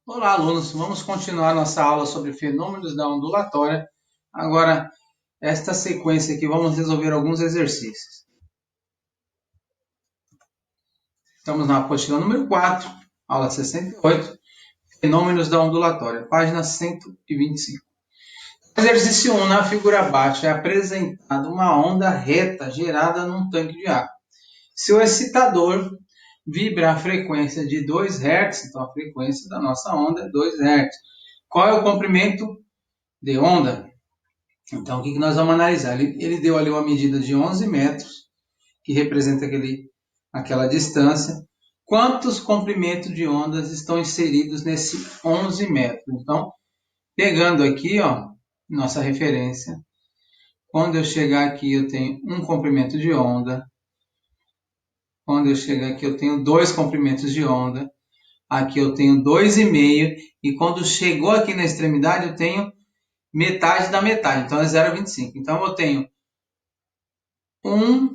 Olá, alunos. Vamos continuar nossa aula sobre fenômenos da ondulatória. Agora, esta sequência aqui, vamos resolver alguns exercícios. Estamos na apostila número 4, aula 68, fenômenos da ondulatória, página 125. Exercício 1, na figura abaixo, é apresentada uma onda reta gerada num tanque de água. Se o excitador vibra a frequência de 2 Hz, então a frequência da nossa onda é 2 Hz. Qual é o comprimento de onda? Então, o que nós vamos analisar? Ele deu ali uma medida de 11 metros, que representa aquela distância. Quantos comprimentos de ondas estão inseridos nesse 11 metros? Então, pegando aqui, nossa referência, quando eu chegar aqui eu tenho um comprimento de onda, quando eu chegar aqui eu tenho dois comprimentos de onda, aqui eu tenho 2,5, e quando chegou aqui na extremidade eu tenho metade da metade, então é 0,25. Então eu tenho 1,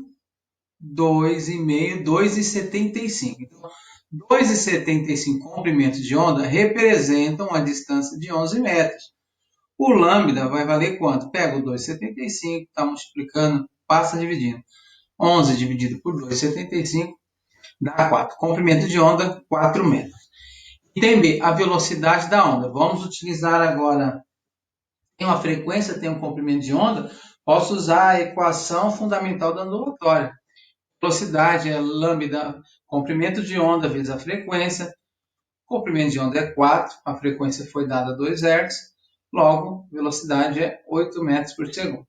2,5, 2,75. Então, 2,75 comprimentos de onda representam a distância de 11 metros. O lambda vai valer quanto? Pega o 2,75, está multiplicando, passa dividindo. 11 dividido por 2,75 dá 4. Comprimento de onda, 4 metros. Item B, a velocidade da onda. Vamos utilizar agora, tem uma frequência, tem um comprimento de onda, posso usar a equação fundamental da ondulatória. Velocidade é lambda, comprimento de onda vezes a frequência. Comprimento de onda é 4, a frequência foi dada 2 Hz, logo, velocidade é 8 metros por segundo.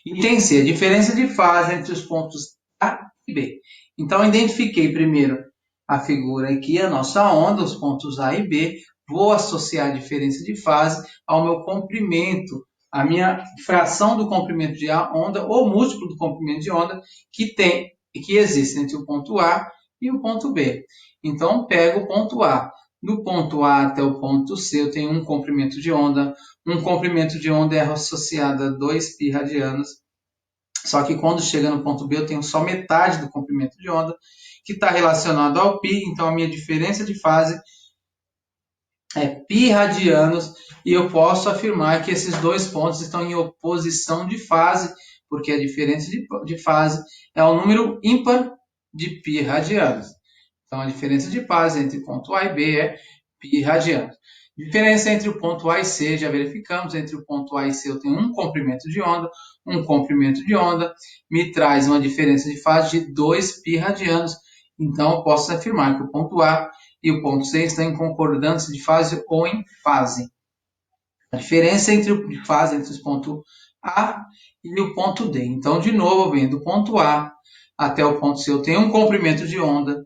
Item C, a diferença de fase entre os pontos A e B. Então, identifiquei primeiro a figura aqui, a nossa onda, os pontos A e B. Vou associar a diferença de fase ao meu comprimento, a minha fração do comprimento de onda, ou múltiplo do comprimento de onda, que existe entre o ponto A e o ponto B. Então, pego o ponto A. Do ponto A até o ponto C, eu tenho um comprimento de onda. Um comprimento de onda é associado a 2π radianos. Só que quando chega no ponto B, eu tenho só metade do comprimento de onda, que está relacionado ao π. Então, a minha diferença de fase é π radianos. E eu posso afirmar que esses dois pontos estão em oposição de fase, porque a diferença de fase é o número ímpar de π radianos. Então, a diferença de fase entre ponto A e B é π radianos. Diferença entre o ponto A e C, já verificamos, entre o ponto A e C eu tenho um comprimento de onda. Um comprimento de onda me traz uma diferença de fase de 2π radianos. Então, eu posso afirmar que o ponto A e o ponto C estão em concordância de fase ou em fase. A diferença de fase entre os pontos A e o ponto D. Então, de novo, vem do ponto A até o ponto C, eu tenho um comprimento de onda.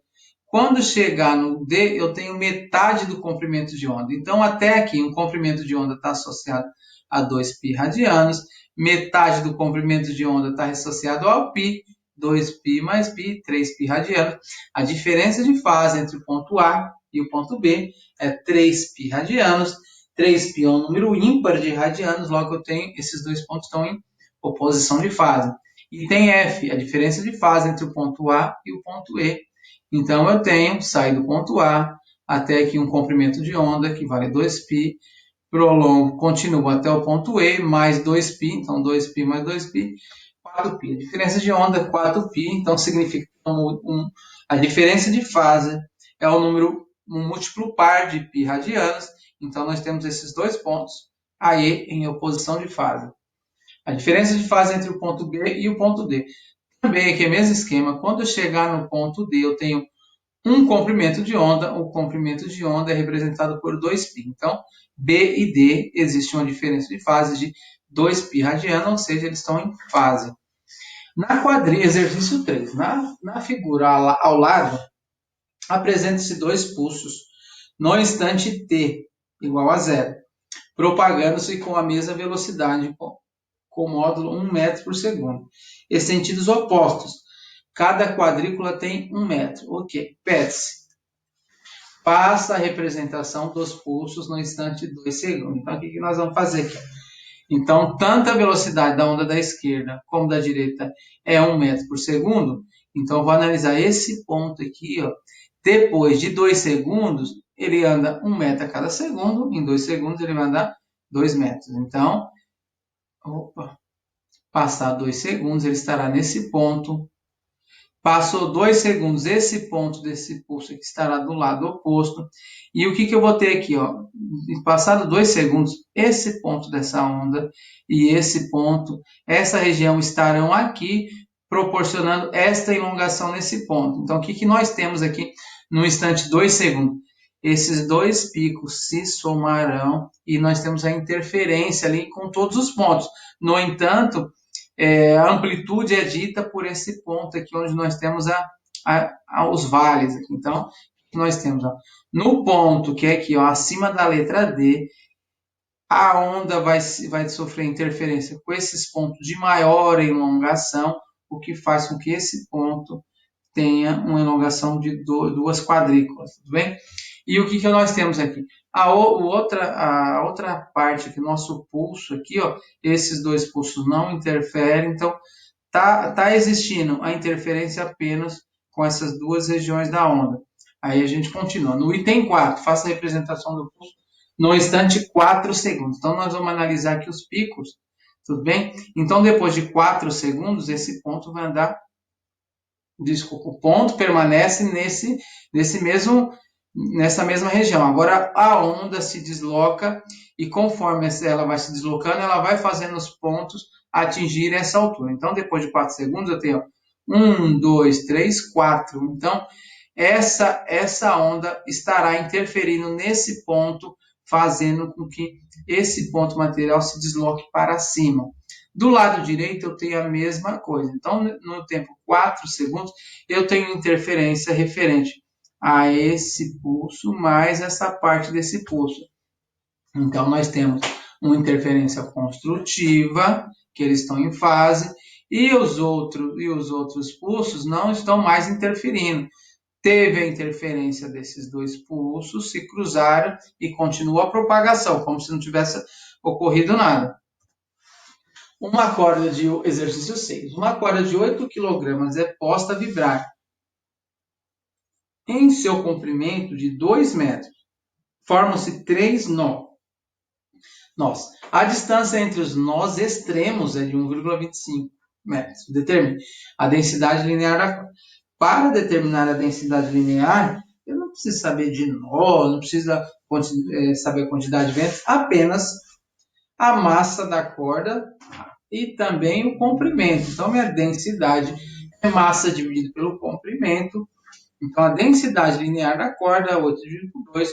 Quando chegar no D, eu tenho metade do comprimento de onda. Então, até aqui, um comprimento de onda está associado a 2π radianos. Metade do comprimento de onda está associado ao π. 2π mais π, 3π radianos. A diferença de fase entre o ponto A e o ponto B é 3π radianos. 3π é um número ímpar de radianos, logo eu tenho esses dois pontos estão em oposição de fase. E tem F, a diferença de fase entre o ponto A e o ponto E. Então, eu tenho, saio do ponto A até aqui um comprimento de onda, que vale 2π, prolongo, continuo até o ponto E, mais 2π, então 2π mais 2π, 4π. A diferença de onda é 4π, então significa que a diferença de fase é o número, um múltiplo par de π radianos, então nós temos esses dois pontos, A e E em oposição de fase. A diferença de fase entre o ponto B e o ponto D. Também aqui é o mesmo esquema. Quando eu chegar no ponto D, eu tenho um comprimento de onda. O comprimento de onda é representado por 2π. Então, B e D existe uma diferença de fase de 2π radiano, ou seja, eles estão em fase. Na quadrilha, exercício 3, na figura ao lado, apresenta-se dois pulsos no instante t igual a zero, propagando-se com a mesma velocidade, com módulo 1 metro por segundo, e sentidos opostos. Cada quadrícula tem 1 metro. Ok. Pede-se. Passa a representação dos pulsos no instante 2 segundos. Então, o que nós vamos fazer aqui? Então, tanto a velocidade da onda da esquerda como da direita é 1 metro por segundo. Então, eu vou analisar esse ponto aqui. Depois de 2 segundos, ele anda 1 metro a cada segundo, em 2 segundos ele vai andar 2 metros. Então, passar 2 segundos, ele estará nesse ponto. Passou 2 segundos, esse ponto desse pulso aqui estará do lado oposto. E o que eu vou ter aqui? Ó? Passado 2 segundos, esse ponto dessa onda e esse ponto, essa região estarão aqui, proporcionando esta elongação nesse ponto. Então, o que nós temos aqui no instante 2 segundos? Esses dois picos se somarão e nós temos a interferência ali com todos os pontos. No entanto, a amplitude é dita por esse ponto aqui, onde nós temos os vales. Aqui. Então, o que nós temos? Ó, no ponto que é aqui, ó, acima da letra D, a onda vai sofrer interferência com esses pontos de maior elongação, o que faz com que esse ponto tenha uma elongação de 2 quadrículas, tudo bem? E o que nós temos aqui? A outra parte aqui, nosso pulso aqui, ó, esses 2 pulsos não interferem, então tá existindo a interferência apenas com essas 2 regiões da onda. Aí a gente continua. No item 4, faça a representação do pulso no instante 4 segundos. Então nós vamos analisar aqui os picos, tudo bem? Então depois de 4 segundos, esse ponto vai andar, desculpa, o ponto permanece nessa mesma região. Agora a onda se desloca e conforme ela vai se deslocando, ela vai fazendo os pontos atingir essa altura. Então, depois de 4 segundos, eu tenho 1, 2, 3, 4. Então, essa onda estará interferindo nesse ponto, fazendo com que esse ponto material se desloque para cima. Do lado direito, eu tenho a mesma coisa. Então, no tempo 4 segundos, eu tenho interferência referente a esse pulso mais essa parte desse pulso. Então, nós temos uma interferência construtiva, que eles estão em fase, e os outros pulsos não estão mais interferindo. Teve a interferência desses 2 pulsos, se cruzaram e continua a propagação, como se não tivesse ocorrido nada. Uma corda de exercício 6. Uma corda de 8 kg é posta a vibrar em seu comprimento de 2 metros. Formam-se 3 nós. A distância entre os nós extremos é de 1,25 metros. Determine a densidade linear da corda. Para determinar a densidade linear, eu não preciso saber de nó, não preciso saber a quantidade de ventos, apenas a massa da corda e também o comprimento. Então, minha densidade é massa dividido pelo comprimento. Então, a densidade linear da corda é 8 dividido por 2,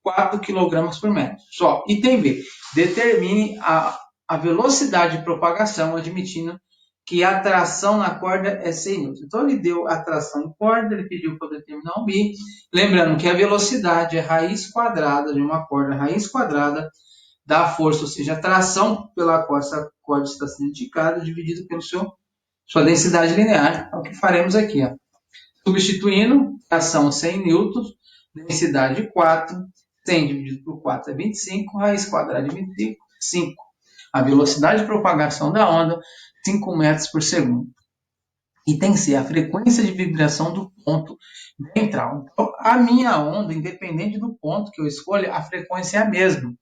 4 kg por metro. Só. Item B. Determine a velocidade de propagação, admitindo que a tração na corda é 100 N. Então, ele deu a tração em corda, ele pediu para determinar o μ. Lembrando que a velocidade é raiz quadrada de uma corda, raiz quadrada da força, ou seja, a tração pela qual essa corda está sendo indicada, dividido pela sua densidade linear. É o que faremos aqui. Ó. Substituindo, tração 100 N, densidade 4, 100 dividido por 4 é 25, raiz quadrada de 25, 5. A velocidade de propagação da onda, 5 metros por segundo. Item C, a frequência de vibração do ponto ventral. Então, a minha onda, independente do ponto que eu escolha, a frequência é a mesma.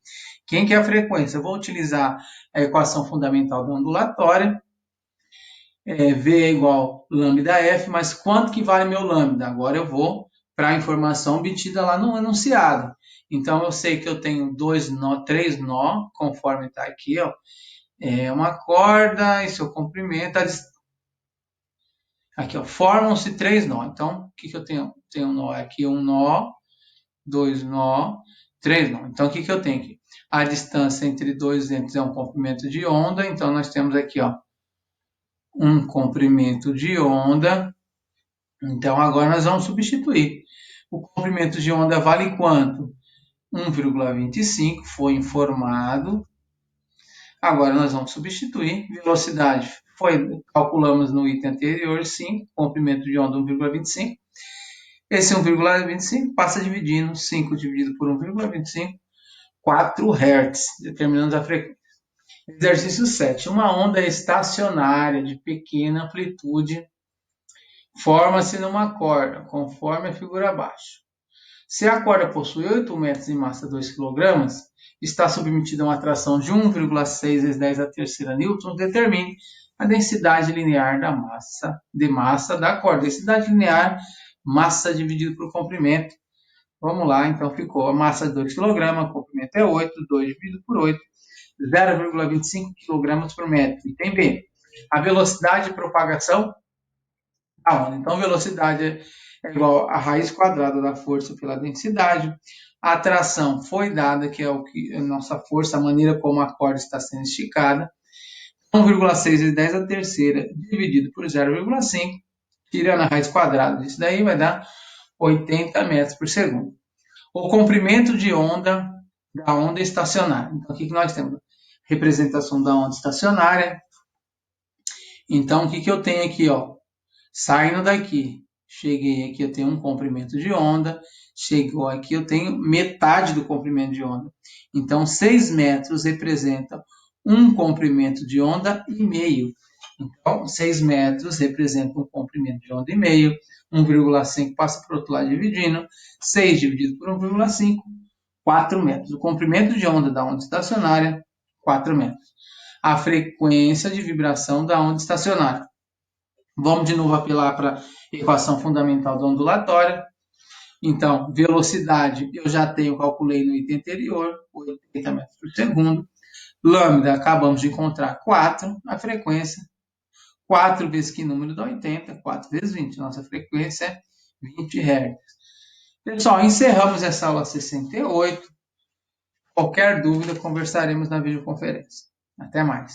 Quem que é a frequência? Eu vou utilizar a equação fundamental da ondulatória. V é igual lambda F, mas quanto que vale meu lambda? Agora eu vou para a informação obtida lá no enunciado. Então, eu sei que eu tenho 3 nó, conforme está aqui, ó. É uma corda e seu comprimento. Aqui, ó, formam-se 3 nó. Então, o que eu tenho? Tenho um nó aqui, 1 nó, 2 nó, 3 nó. Então, o que eu tenho aqui? A distância entre dois entes é um comprimento de onda. Então, nós temos aqui, ó, um comprimento de onda. Então, agora nós vamos substituir. O comprimento de onda vale quanto? 1,25, foi informado. Agora nós vamos substituir. Velocidade, calculamos no item anterior, 5, comprimento de onda 1,25. Esse 1,25 passa dividindo, 5 dividido por 1,25, 4 Hz, determinando a frequência. Exercício 7. Uma onda estacionária de pequena amplitude forma-se numa corda, conforme a figura abaixo. Se a corda possui 8 metros e massa 2 kg, está submetida a uma atração de 1,6 vezes 10 a terceira newtons, determine a densidade linear da massa da corda. Densidade linear, massa dividido por comprimento. Vamos lá, então ficou a massa de 2 kg, o comprimento é 8, 2 dividido por 8, 0,25 kg por metro. Item B, a velocidade de propagação da onda. Então, velocidade é igual a raiz quadrada da força pela densidade. A atração foi dada, que é o que a nossa força, a maneira como a corda está sendo esticada. 1,6 vezes 10 a terceira dividido por 0,5, tirando a raiz quadrada disso daí, vai dar 80 metros por segundo. O comprimento de onda da onda estacionária. Então, aqui que nós temos? Representação da onda estacionária. Então, o que eu tenho aqui? Ó? Saindo daqui, cheguei aqui, eu tenho um comprimento de onda. Chegou aqui, eu tenho metade do comprimento de onda. Então, 6 metros representa um comprimento de onda e meio. Então, 6 metros representa um comprimento de onda e meio. 1,5 passa para o outro lado dividindo. 6 dividido por 1,5, 4 metros. O comprimento de onda da onda estacionária, 4 metros. A frequência de vibração da onda estacionária. Vamos de novo apelar para a equação fundamental da ondulatória. Então, velocidade eu já tenho, calculei no item anterior, 80 metros por segundo. Lambda, acabamos de encontrar 4, a frequência. 4 vezes que número dá 80, 4 vezes 20. Nossa frequência é 20 Hz. Pessoal, encerramos essa aula 68. Qualquer dúvida, conversaremos na videoconferência. Até mais.